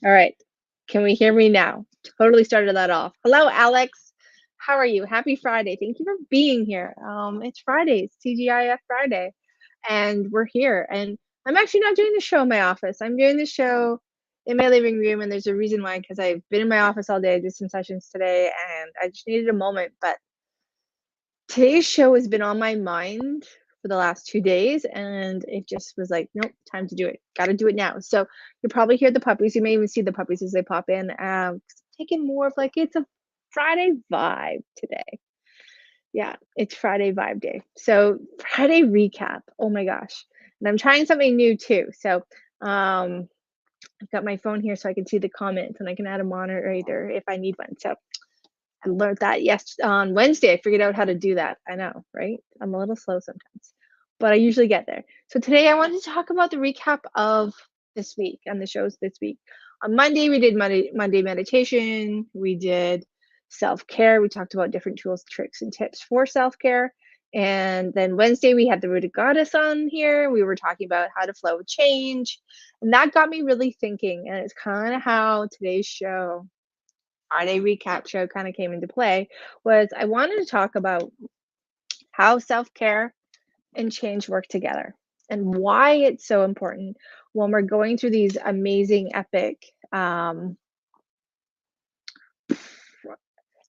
All right. Can we hear me now? Totally started that off. Hello, Alex. How are you? Happy Friday. Thank you for being here. It's Friday. It's TGIF Friday. And we're here. And I'm actually not doing the show in my office. I'm doing the show in my living room. And there's a reason why, because I've been in my office all day. I did some sessions today and I just needed a moment. But today's show has been on my mind for the last 2 days, and it just was like, nope, time to do it. Got to do it now. So you'll probably hear the puppies. You may even see the puppies as they pop in. Taking more of like it's a Friday vibe today. Yeah, it's Friday vibe day. So Friday recap. Oh my gosh, and I'm trying something new too. So I've got my phone here so I can see the comments and I can add a moderator if I need one. So I learned that on Wednesday. I figured out how to do that. I know, right? I'm a little slow sometimes, but I usually get there. So today I wanted to talk about the recap of this week and the shows this week. On Monday, we did Monday meditation. We did self-care. We talked about different tools, tricks, and tips for self-care. And then Wednesday, we had the Rooted Goddess on here. We were talking about how to flow with change. And that got me really thinking. And it's kind of how today's show Friday recap show kind of came into play was I wanted to talk about how self-care and change work together and why it's so important when we're going through these amazing epic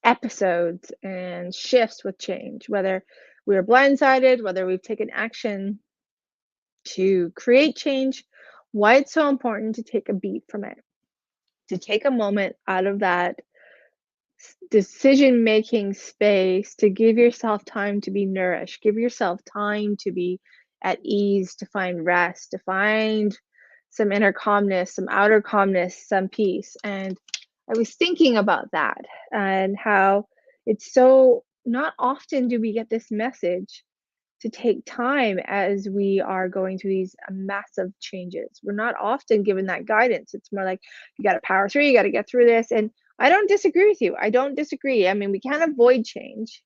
episodes and shifts with change, whether we are blindsided, whether we've taken action to create change, why it's so important to take a beat from it, to take a moment out of that decision making space, to give yourself time to be nourished, give yourself time to be at ease, to find rest, to find some inner calmness, some outer calmness, some peace. And I was thinking about that and how it's so not often do we get this message to take time as we are going through these massive changes. We're not often given that guidance. It's more like you got to power through, you got to get through this. And I don't disagree with you. I don't disagree. I mean, we can't avoid change.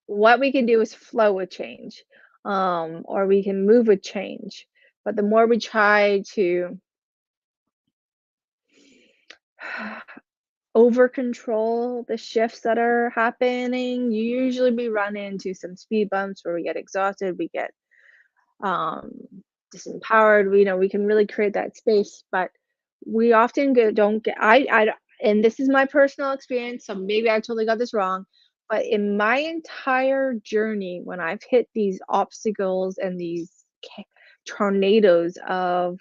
What we can do is flow with change, or we can move with change. But the more we try to over control the shifts that are happening, usually we run into some speed bumps where we get exhausted, we get um, disempowered. We can really create that space, but we often don't get. And this is my personal experience, so maybe I totally got this wrong. But in my entire journey, when I've hit these obstacles and these tornadoes of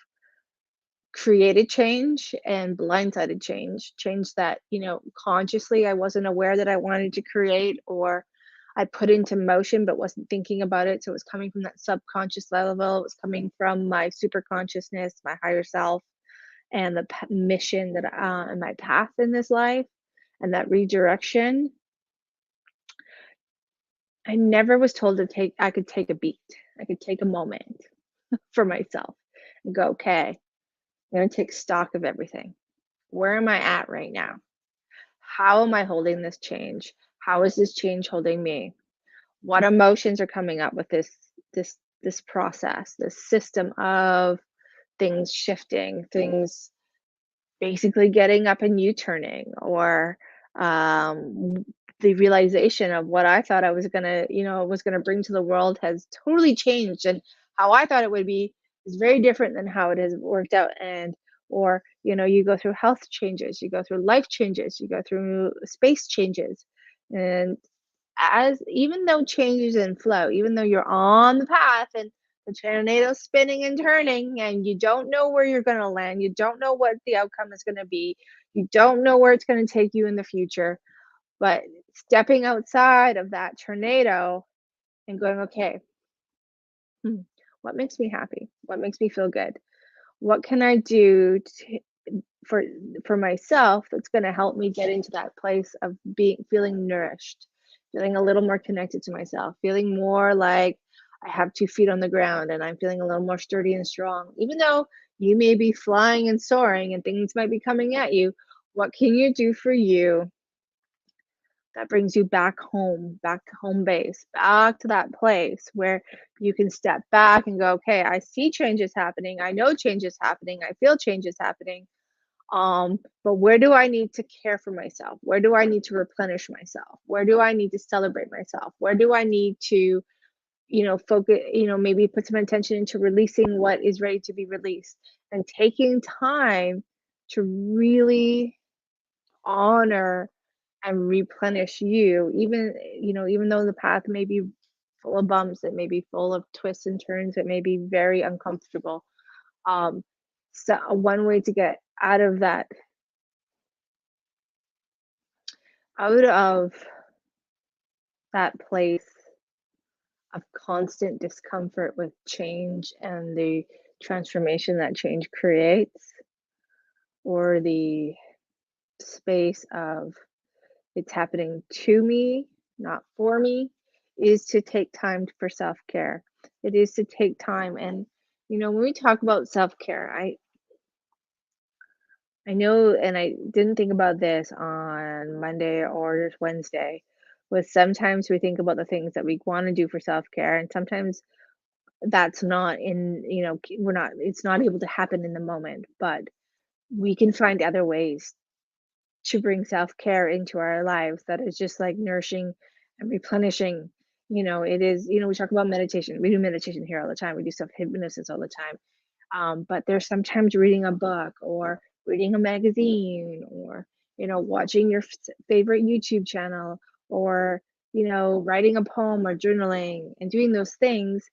created change and blindsided change, change that, consciously I wasn't aware that I wanted to create, or I put into motion but wasn't thinking about it. So it was coming from that subconscious level. It was coming from my super consciousness, my higher self, and the mission that and my path in this life, and that redirection. I never was told I could take a beat. I could take a moment for myself and go, okay, I'm going to take stock of everything. Where am I at right now? How am I holding this change? How is this change holding me? What emotions are coming up with this process, this system of things shifting, things basically getting up and U-turning, or the realization of what I thought I was gonna bring to the world has totally changed, and how I thought it would be is very different than how it has worked out. And or you go through health changes, you go through life changes, you go through space changes, and as even though changes and flow, even though you're on the path and the tornado's spinning and turning and you don't know where you're going to land, you don't know what the outcome is going to be, you don't know where it's going to take you in the future, but stepping outside of that tornado and going, okay, hmm, what makes me happy? What makes me feel good? What can I do for for myself that's going to help me get into that place of feeling nourished, feeling a little more connected to myself, feeling more like I have 2 feet on the ground and I'm feeling a little more sturdy and strong. Even though you may be flying and soaring and things might be coming at you, what can you do for you that brings you back to home base, back to that place where you can step back and go, okay, I see changes happening. I know changes happening. I feel changes happening. But where do I need to care for myself? Where do I need to replenish myself? Where do I need to celebrate myself? Where do I need to, focus, maybe put some attention into releasing what is ready to be released and taking time to really honor and replenish you, even, even though the path may be full of bumps, it may be full of twists and turns, it may be very uncomfortable. Um, so one way to get out of that place of constant discomfort with change and the transformation that change creates, or the space of it's happening to me, not for me, is to take time for self-care. It is to take time. And when we talk about self-care, I know, and I didn't think about this on Monday or Wednesday, was sometimes we think about the things that we want to do for self-care, and sometimes that's not in, we're not, it's not able to happen in the moment, but we can find other ways to bring self-care into our lives that is just like nourishing and replenishing. It is, we talk about meditation. We do meditation here all the time. We do self hypnosis all the time. But there's sometimes reading a book or reading a magazine or, watching your favorite YouTube channel or, writing a poem or journaling and doing those things,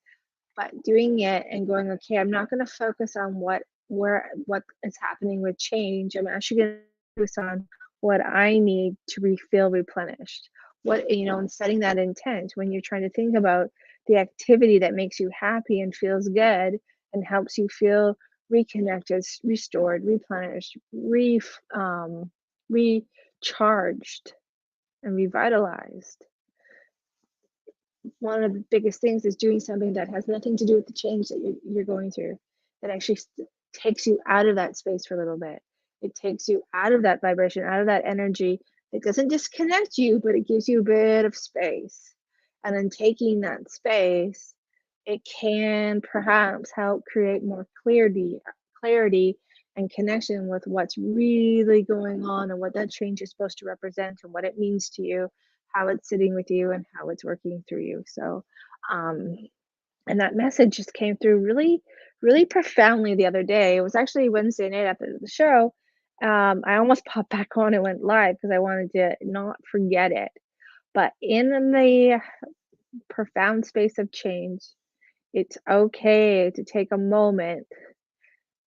but doing it and going, okay, I'm not going to focus on what is happening with change. I'm actually going to focus on what I need to feel replenished. What, and setting that intent when you're trying to think about the activity that makes you happy and feels good and helps you feel reconnected, restored, replenished, recharged, and revitalized. One of the biggest things is doing something that has nothing to do with the change that you're going through, that actually takes you out of that space for a little bit. It takes you out of that vibration, out of that energy. It doesn't disconnect you, but it gives you a bit of space. And in taking that space, it can perhaps help create more clarity and connection with what's really going on and what that change is supposed to represent and what it means to you, how it's sitting with you, and how it's working through you. So, um, and that message just came through really, really profoundly the other day. It was actually Wednesday night after the show. I almost popped back on and went live because I wanted to not forget it. But in the profound space of change, it's okay to take a moment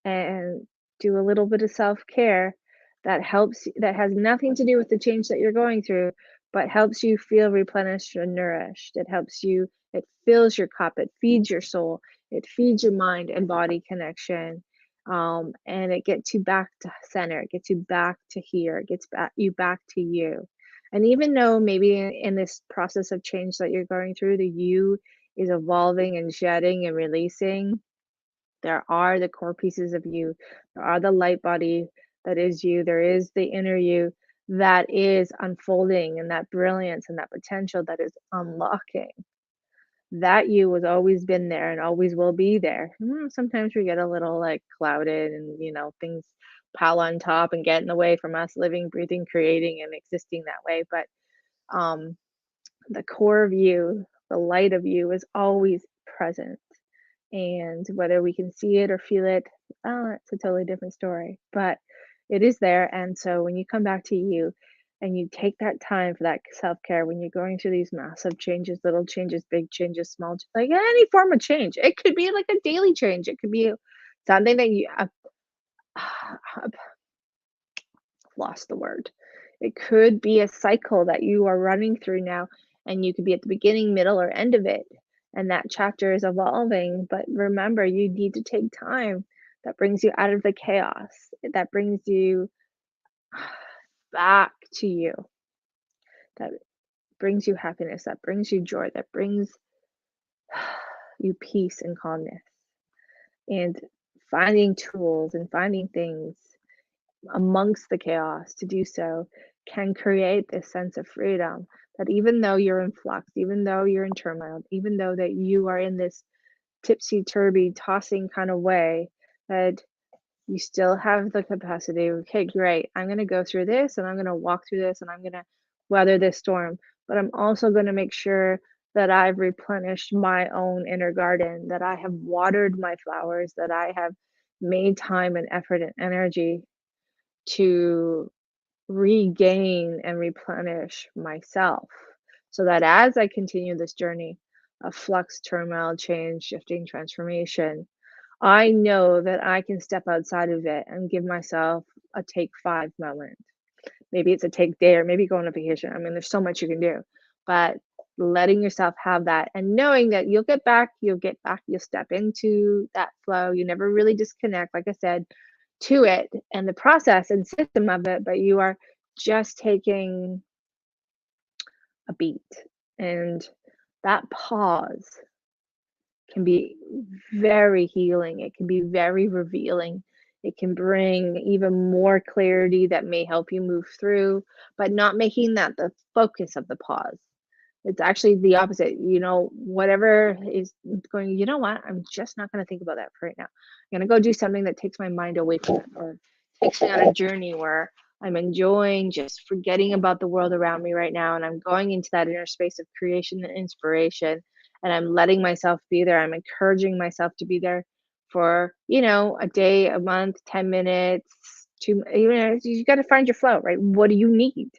and do a little bit of self-care that has nothing to do with the change that you're going through, but helps you feel replenished and nourished. It fills your cup, it feeds your soul, it feeds your mind and body connection. And it gets you back to center, it gets you back to here, it gets back to you. And even though maybe in this process of change that you're going through, the you is evolving and shedding and releasing, there are the core pieces of you. There are the light body that is you. There is the inner you that is unfolding, and that brilliance and that potential that is unlocking. That you has always been there and always will be there. Sometimes we get a little like clouded and, things pile on top and get in the way from us living, breathing, creating, and existing that way. But um, the core of you, the light of you is always present. And whether we can see it or feel it, oh, it's a totally different story. But it is there. And so when you come back to you and you take that time for that self-care, when you're going through these massive changes, little changes, big changes, small, like any form of change, it could be like a daily change. It could be something that I've lost the word. It could be a cycle that you are running through now, and you could be at the beginning, middle, or end of it. And that chapter is evolving. But remember, you need to take time that brings you out of the chaos, that brings you back to you, that brings you happiness, that brings you joy, that brings you peace and calmness. And finding tools and finding things amongst the chaos to do so can create this sense of freedom, that even though you're in flux, even though you're in turmoil, even though that you are in this tipsy turvy tossing kind of way, that You still have the capacity, okay, great. I'm going to go through this and I'm going to walk through this and I'm going to weather this storm. But I'm also going to make sure that I've replenished my own inner garden, that I have watered my flowers, that I have made time and effort and energy to regain and replenish myself so that as I continue this journey of flux, turmoil, change, shifting, transformation, I know that I can step outside of it and give myself a take 5 moment. Maybe it's a take day or maybe go on a vacation. I mean, there's so much you can do, but letting yourself have that and knowing that you'll get back, you'll step into that flow. You never really disconnect, like I said, to it and the process and system of it, but you are just taking a beat. And that pause can be very healing. It can be very revealing. It can bring even more clarity that may help you move through, but not making that the focus of the pause. It's actually the opposite. Whatever is going, you know what? I'm just not going to think about that for right now. I'm going to go do something that takes my mind away from it or takes me on a journey where I'm enjoying just forgetting about the world around me right now. And I'm going into that inner space of creation and inspiration. And I'm letting myself be there. I'm encouraging myself to be there for, a day, a month, 10 minutes, even you got to find your flow, right? What do you need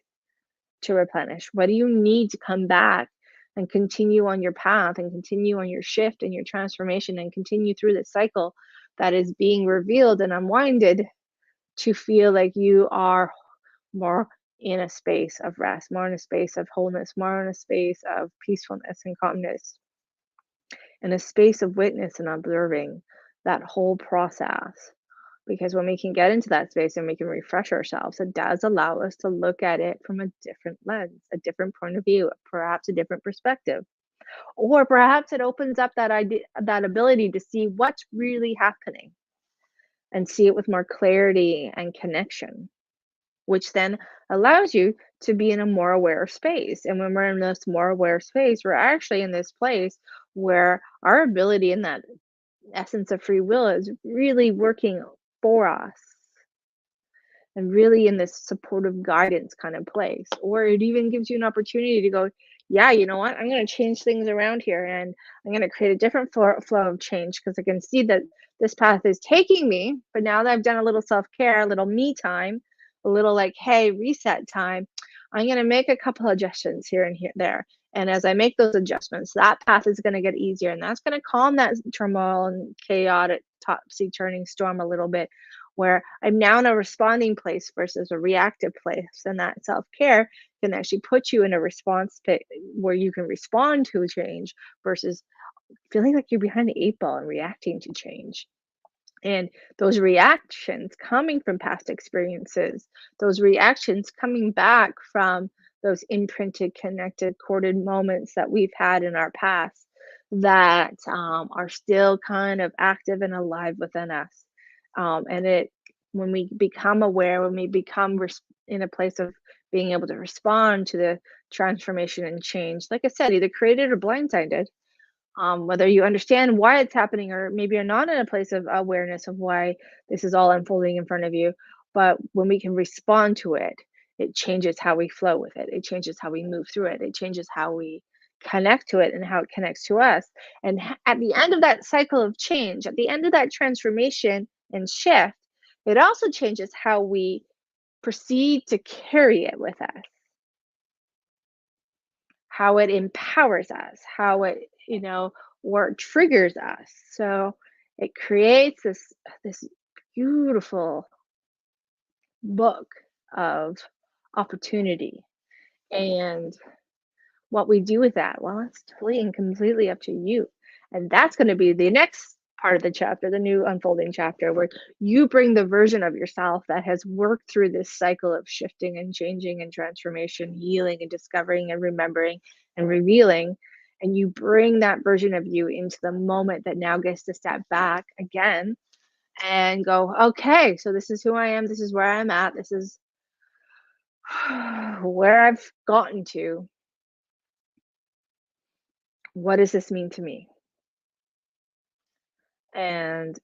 to replenish? What do you need to come back and continue on your path and continue on your shift and your transformation and continue through this cycle that is being revealed and unwinded to feel like you are more in a space of rest, more in a space of wholeness, more in a space of peacefulness and calmness, in a space of witness and observing that whole process. Because when we can get into that space and we can refresh ourselves, it does allow us to look at it from a different lens, a different point of view, perhaps a different perspective. Or perhaps it opens up that idea, that ability to see what's really happening and see it with more clarity and connection, which then allows you to be in a more aware space. And when we're in this more aware space, we're actually in this place where our ability in that essence of free will is really working for us and really in this supportive guidance kind of place. Or it even gives you an opportunity to go, yeah, you know what? I'm going to change things around here and I'm going to create a different flow of change because I can see that this path is taking me. But now that I've done a little self care, a little me time, a little like, hey, reset time, I'm going to make a couple adjustments here and there. And as I make those adjustments, that path is going to get easier and that's going to calm that turmoil and chaotic topsy turning storm a little bit where I'm now in a responding place versus a reactive place. And that self care can actually put you in a response pit where you can respond to a change versus feeling like you're behind the 8 ball and reacting to change. And those reactions coming from past experiences, those reactions coming back from those imprinted, connected, corded moments that we've had in our past that are still kind of active and alive within us. And when we become aware, when we become in a place of being able to respond to the transformation and change, like I said, either created or blindsided, whether you understand why it's happening or maybe you're not in a place of awareness of why this is all unfolding in front of you. But when we can respond to it, it changes how we flow with it. It changes how we move through it. It changes how we connect to it and how it connects to us. And at the end of that cycle of change, at the end of that transformation and shift, it also changes how we proceed to carry it with us, how it empowers us, how it, or it triggers us. So it creates this beautiful book of opportunity. And what we do with that, well, it's totally and completely up to you. And that's going to be the next part of the chapter, the new unfolding chapter, where you bring the version of yourself that has worked through this cycle of shifting and changing and transformation, healing and discovering and remembering and revealing. And you bring that version of you into the moment that now gets to step back again and go, okay, so this is who I am. This is where I'm at. This is where I've gotten to. What does this mean to me? And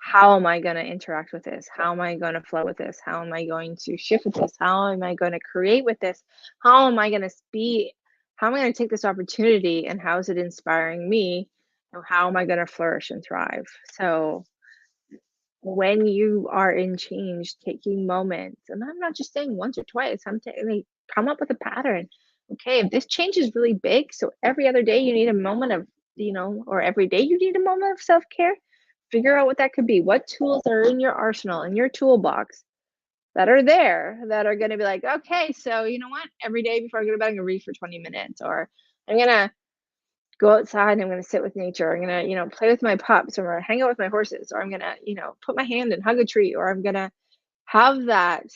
how am I going to interact with this? How am I going to flow with this? How am I going to shift with this? How am I going to create with this? How am I going to be? How am I going to take this opportunity and how is it inspiring me? And how am I going to flourish and thrive? So, when you are in change, taking moments, and I'm not just saying once or twice, I'm saying like, come up with a pattern. Okay, if this change is really big, so every other day you need a moment of, or every day you need a moment of self care, figure out what that could be. What tools are in your arsenal, in your toolbox that are there that are going to be like, okay, so you know what? Every day before I go to bed, I'm going to read for 20 minutes, or I'm going to go outside and I'm gonna sit with nature. I'm gonna, play with my pups or hang out with my horses, or I'm gonna, put my hand and hug a tree, or I'm gonna have that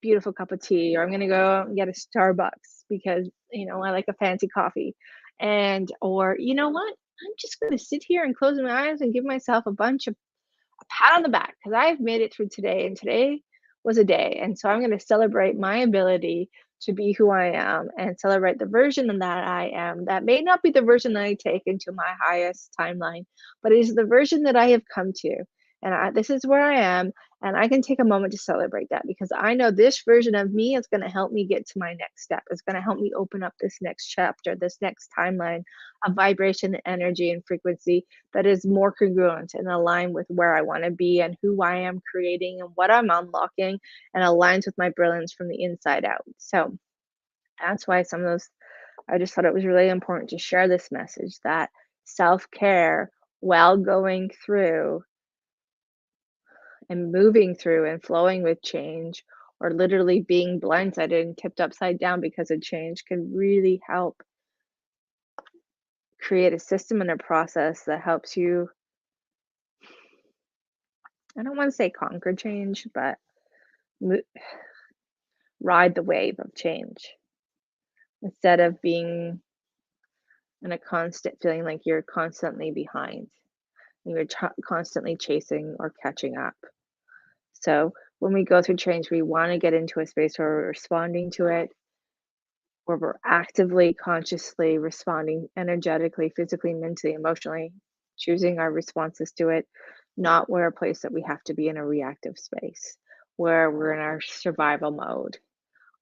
beautiful cup of tea, or I'm gonna go out and get a Starbucks because, I like a fancy coffee. Or you know what? I'm just gonna sit here and close my eyes and give myself a pat on the back because I've made it through today, and today was a day. And so I'm going to celebrate my ability to be who I am and celebrate the version of that I am. That may not be the version that I take into my highest timeline, but it is the version that I have come to. And this is where I am. And I can take a moment to celebrate that because I know this version of me is going to help me get to my next step. It's going to help me open up this next chapter, this next timeline of vibration, energy, and frequency that is more congruent and aligned with where I want to be and who I am creating and what I'm unlocking, and aligns with my brilliance from the inside out. So that's why some of those, I just thought it was really important to share this message that self care while going through and moving through and flowing with change, or literally being blindsided and tipped upside down because of change, can really help create a system and a process that helps you, I don't want to say conquer change, but mo- ride the wave of change instead of being in a constant feeling like you're constantly behind and you're constantly chasing or catching up. So when we go through change, we want to get into a space where we're responding to it, where we're actively, consciously responding energetically, physically, mentally, emotionally, choosing our responses to it, not where a place that we have to be in a reactive space where we're in our survival mode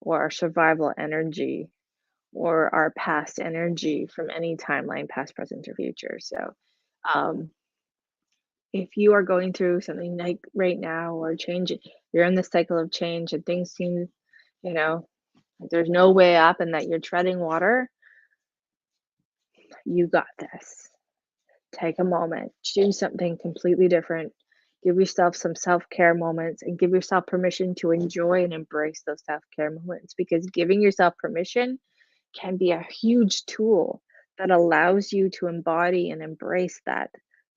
or our survival energy or our past energy from any timeline, past, present, or future. So, um, if you are going through something like right now or change, you're in the cycle of change and things seem, you know, like there's no way up and that you're treading water, you got this. Take a moment, choose something completely different. Give yourself some self care moments and give yourself permission to enjoy and embrace those self care moments because giving yourself permission can be a huge tool that allows you to embody and embrace that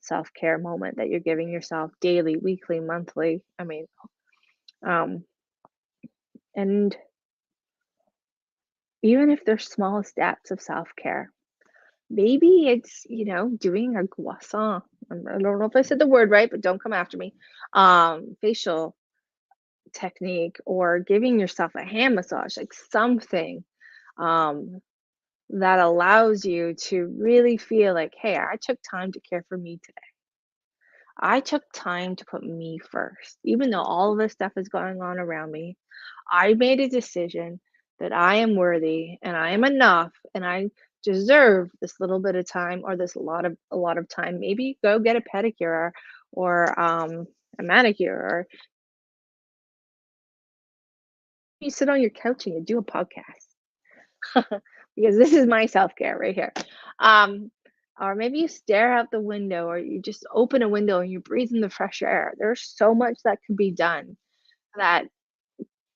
self-care moment that you're giving yourself daily, weekly, monthly. Um, and even if they're small steps of self-care, maybe it's, doing a croissant. I don't know if I said the word right, but don't come after me. Facial technique or giving yourself a hand massage, like something. Um, that allows you to really feel like, hey, I took time to care for me today. I took time to put me first. Even though all of this stuff is going on around me, I made a decision that I am worthy and I am enough and I deserve this little bit of time or this a lot of time. Maybe go get a pedicure or a manicure, or you sit on your couch and you do a podcast. Because this is my self-care right here. Um, or maybe you stare out the window or you just open a window and you breathe in the fresh air. There's so much that could be done that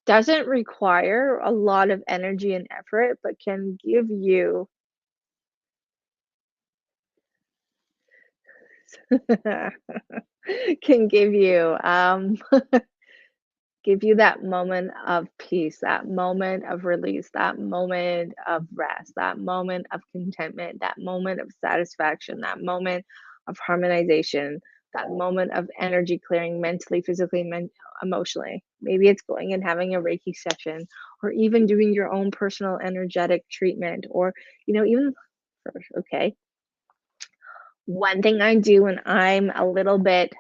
doesn't require a lot of energy and effort, but can give you that moment of peace, that moment of release, that moment of rest, that moment of contentment, that moment of satisfaction, that moment of harmonization, that moment of energy clearing mentally, physically, emotionally. Maybe it's going and having a Reiki session, or even doing your own personal energetic treatment, or, even, okay. One thing I do when I'm a little bit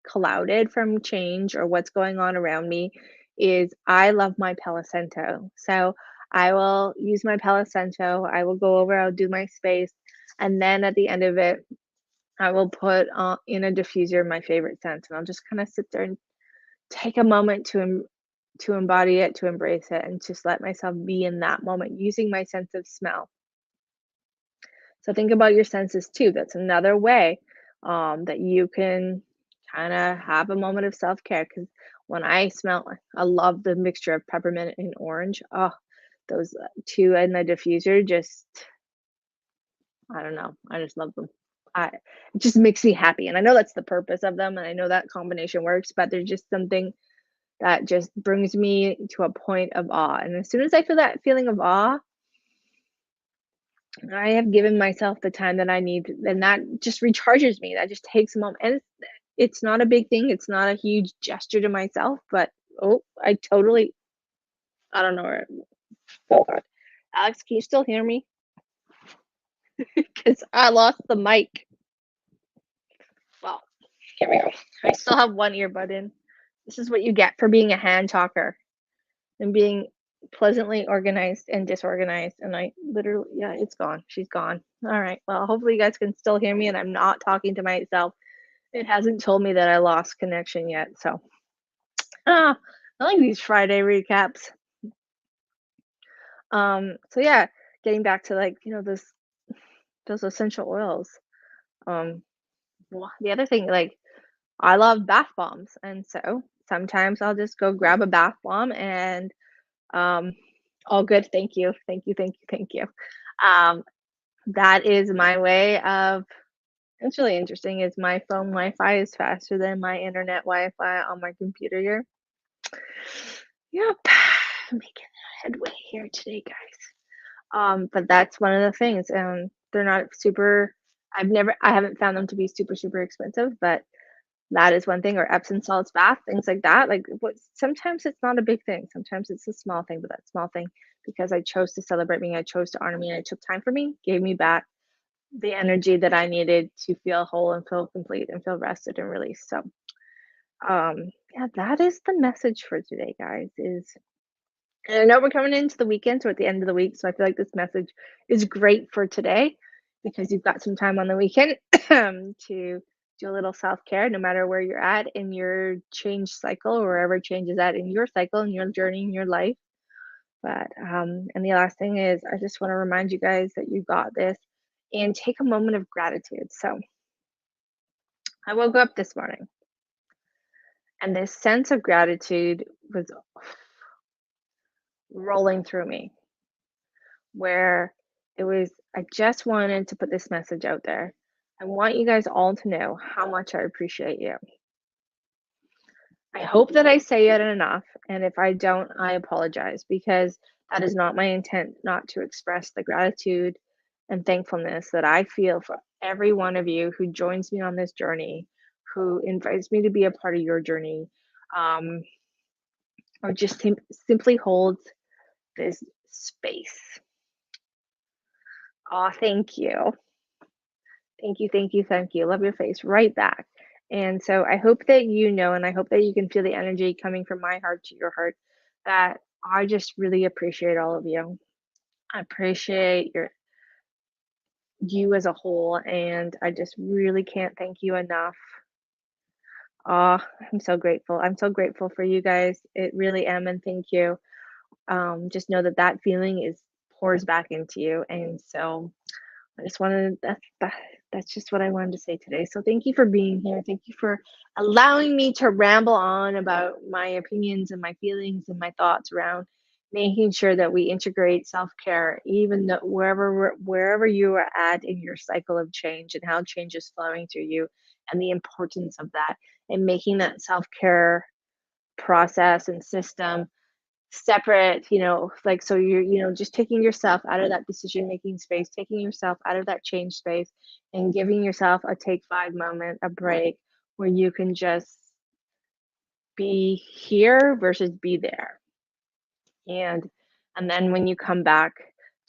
clouded from change or what's going on around me is I love my Palo Santo. So I will use my Palo Santo. I will go over, I'll do my space. And then at the end of it, I will put in a diffuser my favorite scent. And I'll just kind of sit there and take a moment to embody it, to embrace it, and just let myself be in that moment using my sense of smell. So think about your senses too. That's another way that you can kind of have a moment of self care. Because when I smell, I love the mixture of peppermint and orange. Oh, those two in the diffuser just, I don't know. I just love them. It just makes me happy. And I know that's the purpose of them. And I know that combination works, but there's just something that just brings me to a point of awe. And as soon as I feel that feeling of awe, I have given myself the time that I need, and that just recharges me. That just takes a moment. And it's not a big thing. It's not a huge gesture to myself, but oh, I don't know where, oh God. Alex, can you still hear me? Because I lost the mic. Well, here we go. I still have one earbud in. This is what you get for being a hand talker and being pleasantly organized and disorganized. And I literally, yeah, it's gone. She's gone. All right. Well, hopefully you guys can still hear me and I'm not talking to myself. It hasn't told me that I lost connection yet. So, ah, I like these Friday recaps. So yeah, getting back to like, those essential oils. Um, the other thing, like I love bath bombs. And so sometimes I'll just go grab a bath bomb and um all good. Thank you. Thank you. Thank you. Thank you. Um, that is my way of it's really interesting is my phone Wi-Fi is faster than my internet Wi-Fi on my computer here. Yep. Making headway here today, guys. But that's one of the things. They're not super I haven't found them to be super, super expensive, but that is one thing, or Epsom salts bath, things like that. Like what sometimes it's not a big thing. Sometimes it's a small thing, but that small thing because I chose to celebrate me, I chose to honor me, and I took time for me, gave me back the energy that I needed to feel whole and feel complete and feel rested and released. So yeah, that is the message for today, guys, is and I know we're coming into the weekend, so at the end of the week, so I feel like this message is great for today because you've got some time on the weekend to do a little self-care no matter where you're at in your change cycle or wherever change is at in your cycle, in your journey, in your life. But and the last thing is I just want to remind you guys that you got this and take a moment of gratitude. So I woke up this morning and this sense of gratitude was rolling through me where it was I just wanted to put this message out there. I want you guys all to know how much I appreciate you. I hope that I say it enough, and if I don't, I apologize because that is not my intent not to express the gratitude and thankfulness that I feel for every one of you who joins me on this journey, who invites me to be a part of your journey, um, or just simply holds this space. Oh, thank you. Thank you, thank you, thank you. Love your face right back. And so I hope that you know, and I hope that you can feel the energy coming from my heart to your heart, that I just really appreciate all of you. I appreciate you as a whole, and I just really can't thank you enough. Oh, I'm so grateful. I'm so grateful for you guys. It really am, and thank you. Just know that that feeling is pours back into you, and so I just wanted that's just what I wanted to say today. So thank you for being here. Thank you for allowing me to ramble on about my opinions and my feelings and my thoughts around making sure that we integrate self-care, even though wherever you are at in your cycle of change and how change is flowing through you and the importance of that and making that self-care process and system separate, like so you're, just taking yourself out of that decision making space, taking yourself out of that change space and giving yourself a take five moment, a break where you can just be here versus be there. And and then when you come back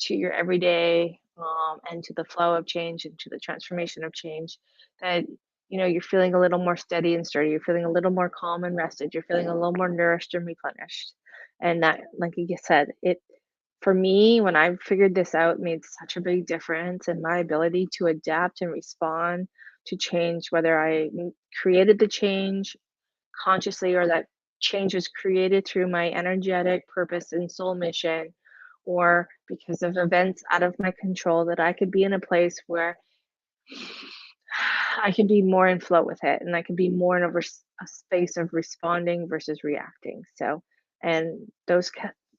to your everyday and to the flow of change and to the transformation of change, that you're feeling a little more steady and sturdy, you're feeling a little more calm and rested, you're feeling a little more nourished and replenished. And that, like you said, it for me, when I figured this out, made such a big difference in my ability to adapt and respond to change, whether I created the change consciously or that change was created through my energetic purpose and soul mission, or because of events out of my control, that I could be in a place where I can be more in flow with it, and I can be more in a space of responding versus reacting. So, and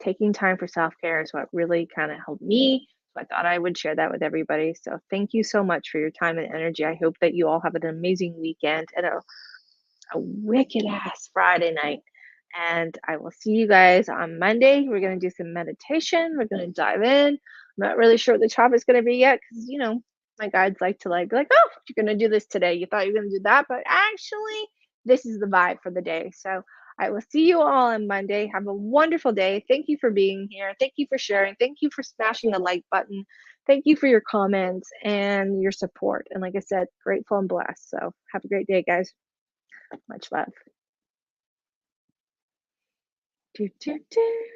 taking time for self care is what really kind of helped me. So I thought I would share that with everybody. So thank you so much for your time and energy. I hope that you all have an amazing weekend and a wicked ass Friday night. And I will see you guys on Monday. We're going to do some meditation. We're going to dive in. I'm not really sure what the topic's going to be yet because, my guides like to be like, oh, you're going to do this today. You thought you were going to do that, but actually, this is the vibe for the day. So I will see you all on Monday. Have a wonderful day. Thank you for being here. Thank you for sharing. Thank you for smashing the like button. Thank you for your comments and your support. And like I said, grateful and blessed. So have a great day, guys. Much love. Do, do, do.